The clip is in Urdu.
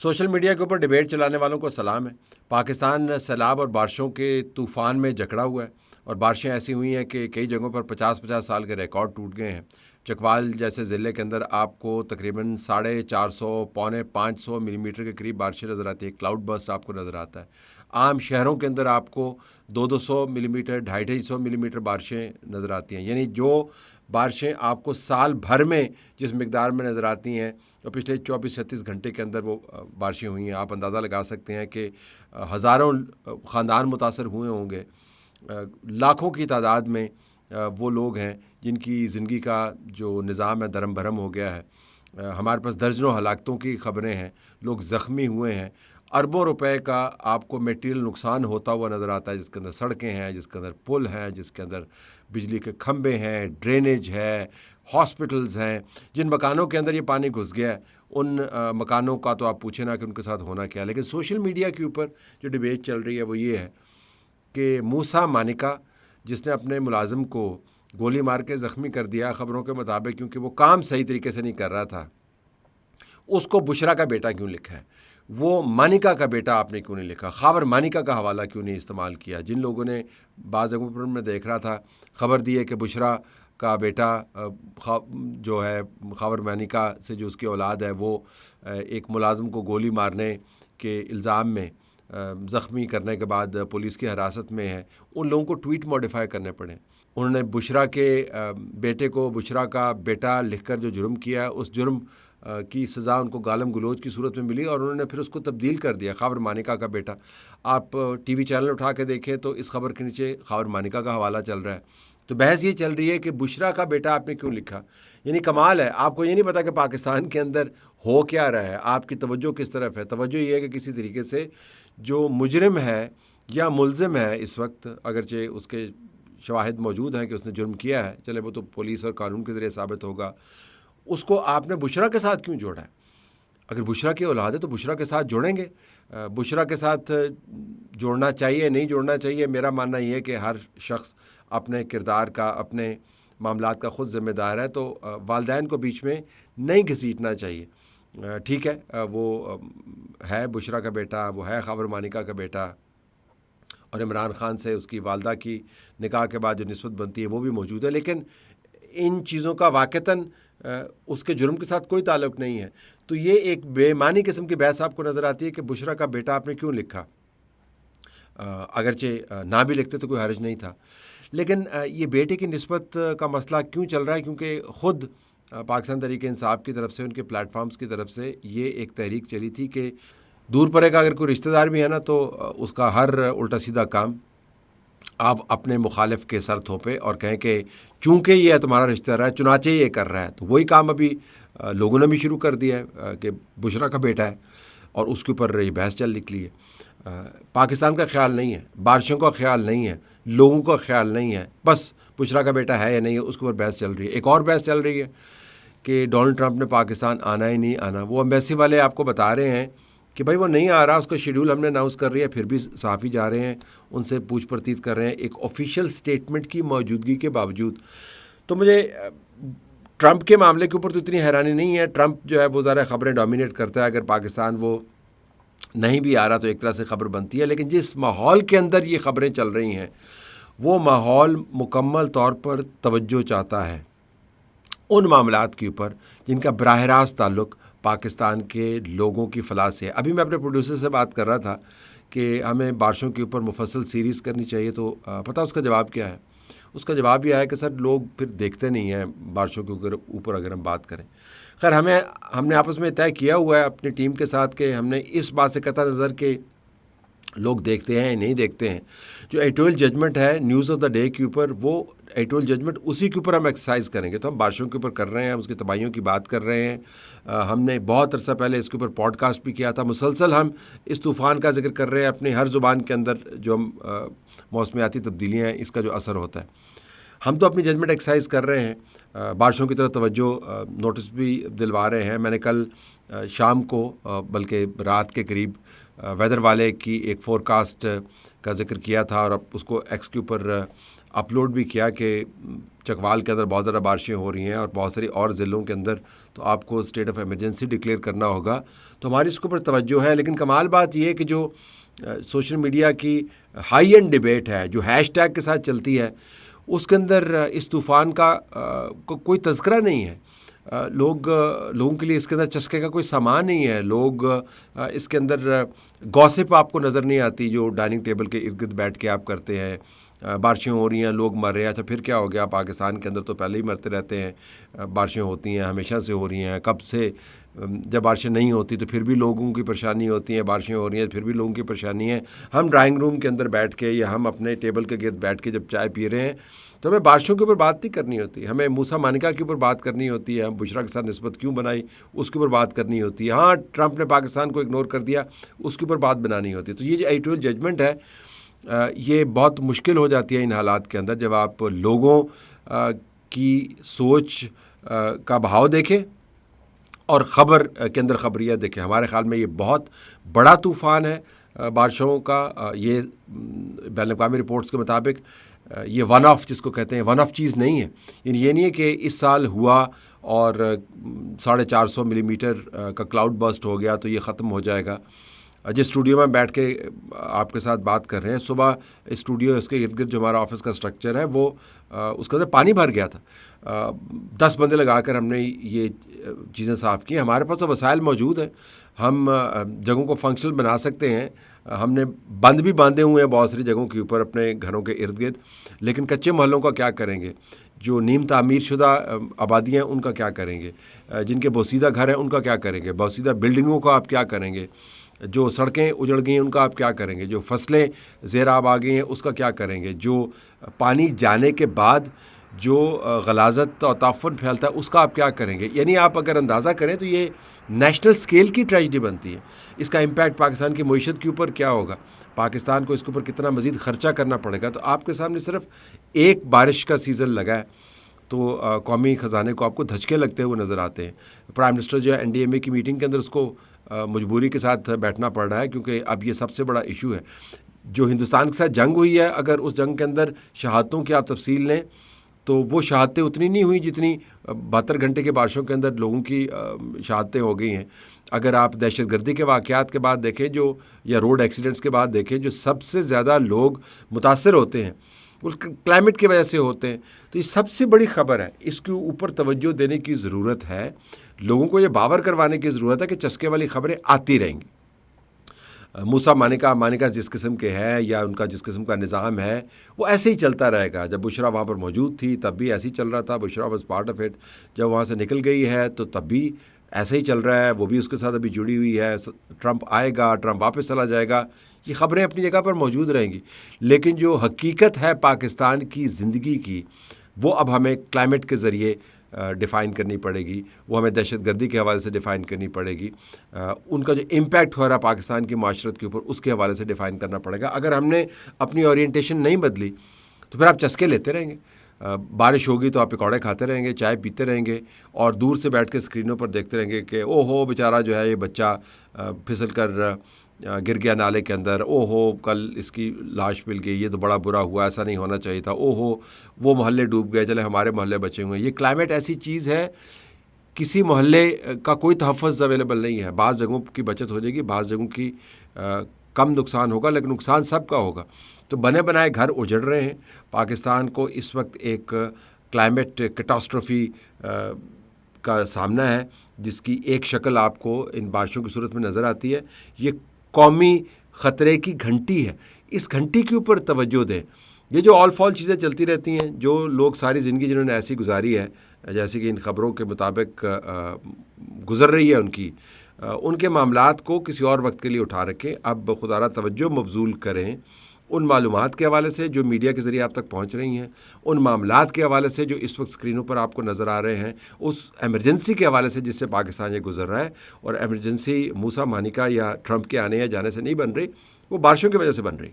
سوشل میڈیا کے اوپر ڈیبیٹ چلانے والوں کو سلام ہے۔ پاکستان سیلاب اور بارشوں کے طوفان میں جکڑا ہوا ہے، اور بارشیں ایسی ہوئی ہیں کہ کئی جگہوں پر 50 سال کے ریکارڈ ٹوٹ گئے ہیں۔ چکوال جیسے ضلع کے اندر آپ کو تقریباً 450 پونے 500 ملی میٹر کے قریب بارشیں نظر آتی ہیں، کلاؤڈ برسٹ آپ کو نظر آتا ہے۔ عام شہروں کے اندر آپ کو 200 ملی میٹر 250 ملی میٹر بارشیں نظر آتی ہیں، یعنی جو بارشیں آپ کو سال بھر میں جس مقدار میں نظر آتی ہیں تو پچھلے 24-36 گھنٹے کے اندر وہ بارشیں ہوئی ہیں۔ آپ اندازہ لگا سکتے ہیں کہ ہزاروں خاندان متاثر ہوئے ہوں گے، لاکھوں کی تعداد میں وہ لوگ ہیں جن کی زندگی کا جو نظام ہے درم بھرم ہو گیا ہے۔ ہمارے پاس درجنوں ہلاکتوں کی خبریں ہیں، لوگ زخمی ہوئے ہیں، اربوں روپے کا آپ کو میٹیریل نقصان ہوتا ہوا نظر آتا ہے، جس کے اندر سڑکیں ہیں، جس کے اندر پل ہیں، جس کے اندر بجلی کے کھمبے ہیں، ڈرینیج ہے، ہاسپٹلز ہیں۔ جن مکانوں کے اندر یہ پانی گھس گیا ہے ان مکانوں کا تو آپ پوچھیں نا کہ ان کے ساتھ ہونا کیا۔ لیکن سوشل میڈیا کے اوپر جو ڈیبیٹ چل رہی ہے وہ یہ ہے کہ موسیٰ مانیکا جس نے اپنے ملازم کو گولی مار کے زخمی کر دیا خبروں کے مطابق، کیونکہ وہ کام صحیح طریقے سے نہیں کر رہا تھا، اس کو بشرا کا بیٹا کیوں لکھا ہے؟ وہ مانیکا کا بیٹا آپ نے کیوں نہیں لکھا؟ خاور مانیکا کا حوالہ کیوں نہیں استعمال کیا؟ جن لوگوں نے بعض جگہوں پر میں دیکھ رہا تھا خبر دی ہے کہ بشرا کا بیٹا جو ہے خاور مانیکا سے جو اس کی اولاد ہے وہ ایک ملازم کو گولی مارنے کے الزام میں زخمی کرنے کے بعد پولیس کی حراست میں ہے، ان لوگوں کو ٹویٹ موڈیفائی کرنے پڑے۔ انہوں نے بشرا کے بیٹے کو بشرا کا بیٹا لکھ کر جو جرم کیا اس جرم کی سزا ان کو گالم گلوچ کی صورت میں ملی، اور انہوں نے پھر اس کو تبدیل کر دیا خاور مانیکا کا بیٹا۔ آپ ٹی وی چینل اٹھا کے دیکھیں تو اس خبر کے نیچے خاور مانیکا کا حوالہ چل رہا ہے۔ تو بحث یہ چل رہی ہے کہ بشرا کا بیٹا آپ نے کیوں لکھا؟ یعنی کمال ہے، آپ کو یہ نہیں پتا کہ پاکستان کے اندر ہو کیا رہا ہے، آپ کی توجہ کس طرف ہے۔ توجہ یہ ہے کہ کسی طریقے سے جو مجرم ہے یا ملزم ہے اس وقت، اگرچہ اس کے شواہد موجود ہیں کہ اس نے جرم کیا ہے، چلے وہ تو پولیس اور قانون کے ذریعے ثابت ہوگا، اس کو آپ نے بشرا کے ساتھ کیوں جوڑا ہے؟ اگر بشرا کی اولاد ہے تو بشرا کے ساتھ جوڑیں گے۔ بشرا کے ساتھ جوڑنا چاہیے نہیں جوڑنا چاہیے، میرا ماننا یہ ہے کہ ہر شخص اپنے کردار کا اپنے معاملات کا خود ذمہ دار ہے، تو والدین کو بیچ میں نہیں گھسیٹنا چاہیے۔ ٹھیک ہے، وہ ہے بشرا کا بیٹا، وہ ہے خاور مانیکا کا بیٹا، اور عمران خان سے اس کی والدہ کی نکاح کے بعد جو نسبت بنتی ہے وہ بھی موجود ہے، لیکن ان چیزوں کا واقعتاً اس کے جرم کے ساتھ کوئی تعلق نہیں ہے۔ تو یہ ایک بے معنی قسم کی بحث آپ کو نظر آتی ہے کہ بشرا کا بیٹا آپ نے کیوں لکھا؟ اگرچہ نہ بھی لکھتے تو کوئی حرج نہیں تھا، لیکن یہ بیٹے کی نسبت کا مسئلہ کیوں چل رہا ہے؟ کیونکہ خود پاکستان تحریک انصاف کی طرف سے، ان کے پلیٹ فارمز کی طرف سے یہ ایک تحریک چلی تھی کہ دور پرے کا اگر کوئی رشتہ دار بھی ہے نا تو اس کا ہر الٹا سیدھا کام آپ اپنے مخالف کے سر تھوپے اور کہیں کہ چونکہ یہ تمہارا رشتہ دار ہے چنانچہ یہ کر رہا ہے۔ تو وہی کام ابھی لوگوں نے بھی شروع کر دیا ہے کہ بشرا کا بیٹا ہے، اور اس کے اوپر یہ بحث چل نکلی ہے۔ پاکستان کا خیال نہیں ہے، بارشوں کا خیال نہیں ہے، لوگوں کا خیال نہیں ہے، بس بشرا کا بیٹا ہے یا نہیں ہے اس کے اوپر بحث چل رہی ہے۔ ایک اور بحث چل رہی ہے کہ ڈونلڈ ٹرمپ نے پاکستان آنا ہی نہیں آنا۔ وہ ایمبیسی والے آپ کو بتا رہے ہیں کہ بھائی وہ نہیں آ رہا، اس کا شیڈول ہم نے اناؤنس کر رہی ہے، پھر بھی صحافی جا رہے ہیں ان سے پوچھ پرتیت کر رہے ہیں ایک آفیشیل سٹیٹمنٹ کی موجودگی کے باوجود۔ تو مجھے ٹرمپ کے معاملے کے اوپر تو اتنی حیرانی نہیں ہے، ٹرمپ جو ہے وہ ذرا خبریں ڈومینیٹ کرتا ہے، اگر پاکستان وہ نہیں بھی آ رہا تو ایک طرح سے خبر بنتی ہے، لیکن جس ماحول کے اندر یہ خبریں چل رہی ہیں وہ ماحول مکمل طور پر توجہ چاہتا ہے ان معاملات کے اوپر جن کا براہ راست تعلق پاکستان کے لوگوں کی فلاح سے ہے۔ ابھی میں اپنے پروڈیوسر سے بات کر رہا تھا کہ ہمیں بارشوں کے اوپر مفصل سیریز کرنی چاہیے، تو پتہ اس کا جواب کیا ہے؟ اس کا جواب یہ ہے کہ سر لوگ پھر دیکھتے نہیں ہیں بارشوں کے اوپر اگر ہم بات کریں۔ خیر ہم نے آپس میں طے کیا ہوا ہے اپنی ٹیم کے ساتھ کہ ہم نے اس بات سے قطع نظر کہ لوگ دیکھتے ہیں نہیں دیکھتے ہیں، جو ایڈیٹوریل ججمنٹ ہے نیوز آف دا ڈے کے اوپر، وہ ایڈیٹوریل ججمنٹ اسی کے اوپر ہم ایکسرسائز کریں گے۔ تو ہم بارشوں کے اوپر کر رہے ہیں، اس کی تباہیوں کی بات کر رہے ہیں۔ ہم نے بہت عرصہ پہلے اس کے اوپر پوڈ کاسٹ بھی کیا تھا، مسلسل ہم اس طوفان کا ذکر کر رہے ہیں اپنی ہر زبان کے اندر، جو ہم موسمیاتی تبدیلیاں ہیں اس کا جو اثر ہوتا ہے۔ ہم تو اپنی ججمنٹ ایکسرسائز کر رہے ہیں، بارشوں کی طرف توجہ نوٹس بھی دلوا رہے ہیں۔ میں نے کل شام کو بلکہ رات کے قریب ویدر والے کی ایک فور کاسٹ کا ذکر کیا تھا، اور اب اس کو ایکس کے اوپر اپلوڈ بھی کیا کہ چکوال کے اندر بہت زیادہ بارشیں ہو رہی ہیں اور بہت ساری اور ضلعوں کے اندر تو آپ کو اسٹیٹ آف ایمرجنسی ڈکلیئر کرنا ہوگا. تو ہماری اس کے اوپر توجہ ہے. لیکن کمال بات یہ ہے کہ جو سوشل میڈیا کی ہائی اینڈ ڈبیٹ ہے جو ہیش ٹیگ کے ساتھ چلتی ہے اس کے اندر اس طوفان کا کوئی تذکرہ نہیں ہے. لوگوں کے لیے اس کے اندر چسکے کا کوئی سامان نہیں ہے. لوگ اس کے اندر گوسپ آپ کو نظر نہیں آتی جو ڈائننگ ٹیبل کے ارد گرد بیٹھ کے آپ کرتے ہیں. بارشیں ہو رہی ہیں, لوگ مر رہے ہیں. اچھا پھر کیا ہو گیا؟ پاکستان کے اندر تو پہلے ہی مرتے رہتے ہیں. بارشیں ہوتی ہیں, ہمیشہ سے ہو رہی ہیں. کب سے جب بارشیں نہیں ہوتی تو پھر بھی لوگوں کی پریشانی ہوتی ہیں, بارشیں ہو رہی ہیں پھر بھی لوگوں کی پریشانی ہے. ہم ڈرائنگ روم کے اندر بیٹھ کے یا ہم اپنے ٹیبل کے گرد بیٹھ کے جب چائے پی رہے ہیں تو ہمیں بارشوں کے اوپر بات نہیں کرنی ہوتی. ہمیں موسیٰ مانیکا کے اوپر بات کرنی ہوتی ہے. ہم بشرا کے ساتھ نسبت کیوں بنائی اس کے اوپر بات کرنی ہوتی ہے. ہاں ٹرمپ نے پاکستان کو اگنور کر دیا اس کے اوپر بات بنانی ہوتی ہے. تو یہ جو ایڈیٹوریل ججمنٹ ہے یہ بہت مشکل ہو جاتی ہے ان حالات کے اندر جب آپ لوگوں کی سوچ کا بہاؤ دیکھیں اور خبر کے اندر خبریت دیکھیں. ہمارے خیال میں یہ بہت بڑا طوفان ہے بارشوں کا. یہ بین الاقوامی رپورٹس کے مطابق یہ ون آف جس کو کہتے ہیں ون آف چیز نہیں ہے. یعنی یہ نہیں ہے کہ اس سال ہوا اور 450 ملی میٹر کا کلاؤڈ برسٹ ہو گیا تو یہ ختم ہو جائے گا. جس اسٹوڈیو میں بیٹھ کے آپ کے ساتھ بات کر رہے ہیں, صبح اسٹوڈیو اس کے ارد گرد جو ہمارا آفس کا اسٹرکچر ہے وہ اس کے اندر پانی بھر گیا تھا. 10 بندے لگا کر ہم نے یہ چیزیں صاف کی. ہمارے پاس تو وسائل موجود ہیں, ہم جگہوں کو فنکشنل بنا سکتے ہیں. ہم نے بند بھی باندھے ہوئے ہیں بہت ساری جگہوں کے اوپر اپنے گھروں کے ارد گرد. لیکن کچے محلوں کا کیا کریں گے؟ جو نیم تعمیر شدہ آبادیاں ہیں ان کا کیا کریں گے؟ جن کے بوسیدہ گھر ہیں ان کا کیا کریں گے؟ بوسیدہ بلڈنگوں کا آپ کیا کریں گے؟ جو سڑکیں اجڑ گئی ہیں ان کا آپ کیا کریں گے؟ جو فصلیں زیر آب آ گئی ہیں اس کا کیا کریں گے؟ جو پانی جانے کے بعد جو غلاظت اور تعفن پھیلتا ہے اس کا آپ کیا کریں گے؟ یعنی آپ اگر اندازہ کریں تو یہ نیشنل سکیل کی ٹریجڈی بنتی ہے. اس کا امپیکٹ پاکستان کی معیشت کے اوپر کیا ہوگا؟ پاکستان کو اس کے اوپر کتنا مزید خرچہ کرنا پڑے گا؟ تو آپ کے سامنے صرف ایک بارش کا سیزن لگا ہے تو قومی خزانے کو آپ کو دھچکے لگتے ہوئے نظر آتے ہیں. پرائم منسٹر جو ہے این ڈی ایم اے کی میٹنگ کے اندر اس کو مجبوری کے ساتھ بیٹھنا پڑ رہا ہے کیونکہ اب یہ سب سے بڑا ایشو ہے. جو ہندوستان کے ساتھ جنگ ہوئی ہے اگر اس جنگ کے اندر شہادتوں کی آپ تفصیل لیں تو وہ شہادتیں اتنی نہیں ہوئی جتنی 72 گھنٹے کے بارشوں کے اندر لوگوں کی شہادتیں ہو گئی ہیں. اگر آپ دہشت گردی کے واقعات کے بعد دیکھیں جو یا روڈ ایکسیڈنٹس کے بعد دیکھیں جو سب سے زیادہ لوگ متاثر ہوتے ہیں وہ کلائمیٹ کی وجہ سے ہوتے ہیں. تو یہ سب سے بڑی خبر ہے, اس کے اوپر توجہ دینے کی ضرورت ہے. لوگوں کو یہ باور کروانے کی ضرورت ہے کہ چسکے والی خبریں آتی رہیں گی. موسیٰ مانیکا جس قسم کے ہیں یا ان کا جس قسم کا نظام ہے وہ ایسے ہی چلتا رہے گا. جب بشرا وہاں پر موجود تھی تب بھی ایسے ہی چل رہا تھا. بشرا واز پارٹ آف اٹ. جب وہاں سے نکل گئی ہے تو تب بھی ایسے ہی چل رہا ہے. وہ بھی اس کے ساتھ ابھی جڑی ہوئی ہے. ٹرمپ آئے گا, ٹرمپ واپس چلا جائے گا, یہ خبریں اپنی جگہ پر موجود رہیں گی. لیکن جو حقیقت ہے پاکستان کی زندگی کی وہ اب ہمیں کلائمیٹ کے ذریعے ڈیفائن کرنی پڑے گی. وہ ہمیں دہشت گردی کے حوالے سے ڈیفائن کرنی پڑے گی. ان کا جو امپیکٹ ہو رہا ہے پاکستان کی معاشرت کے اوپر اس کے حوالے سے ڈیفائن کرنا پڑے گا. اگر ہم نے اپنی اورینٹیشن نہیں بدلی تو پھر آپ چسکے لیتے رہیں گے. بارش ہوگی تو آپ پکوڑے کھاتے رہیں گے, چائے پیتے رہیں گے اور دور سے بیٹھ کے اسکرینوں پر دیکھتے رہیں گے کہ او ہو بیچارہ جو ہے یہ بچہ پھسل کر گر گیا نالے کے اندر, او ہو کل اس کی لاش مل گئی, یہ تو بڑا برا ہوا, ایسا نہیں ہونا چاہیے تھا, او ہو وہ محلے ڈوب گئے, چلے ہمارے محلے بچے ہوئے. یہ کلائمیٹ ایسی چیز ہے کسی محلے کا کوئی تحفظ اویلیبل نہیں ہے. بعض جگہوں کی بچت ہو جائے گی, بعض جگہوں کی کم نقصان ہوگا, لیکن نقصان سب کا ہوگا. تو بنے بنائے گھر اجڑ رہے ہیں. پاکستان کو اس وقت ایک کلائمیٹ کیٹاسٹروفی کا سامنا ہے جس کی ایک شکل آپ کو ان بارشوں کی صورت میں نظر آتی ہے. یہ قومی خطرے کی گھنٹی ہے, اس گھنٹی کے اوپر توجہ دیں. یہ جو آل فال چیزیں چلتی رہتی ہیں, جو لوگ ساری زندگی جنہوں نے ایسی گزاری ہے جیسے کہ ان خبروں کے مطابق گزر رہی ہے ان کے معاملات کو کسی اور وقت کے لیے اٹھا رکھیں. اب خدا را توجہ مبذول کریں ان معلومات کے حوالے سے جو میڈیا کے ذریعے آپ تک پہنچ رہی ہیں, ان معاملات کے حوالے سے جو اس وقت اسکرینوں پر آپ کو نظر آ رہے ہیں, اس ایمرجنسی کے حوالے سے جس سے پاکستان یہ گزر رہا ہے. اور ایمرجنسی موسیٰ مانیکا یا ٹرمپ کے آنے یا جانے سے نہیں بن رہی, وہ بارشوں کی وجہ سے بن رہی.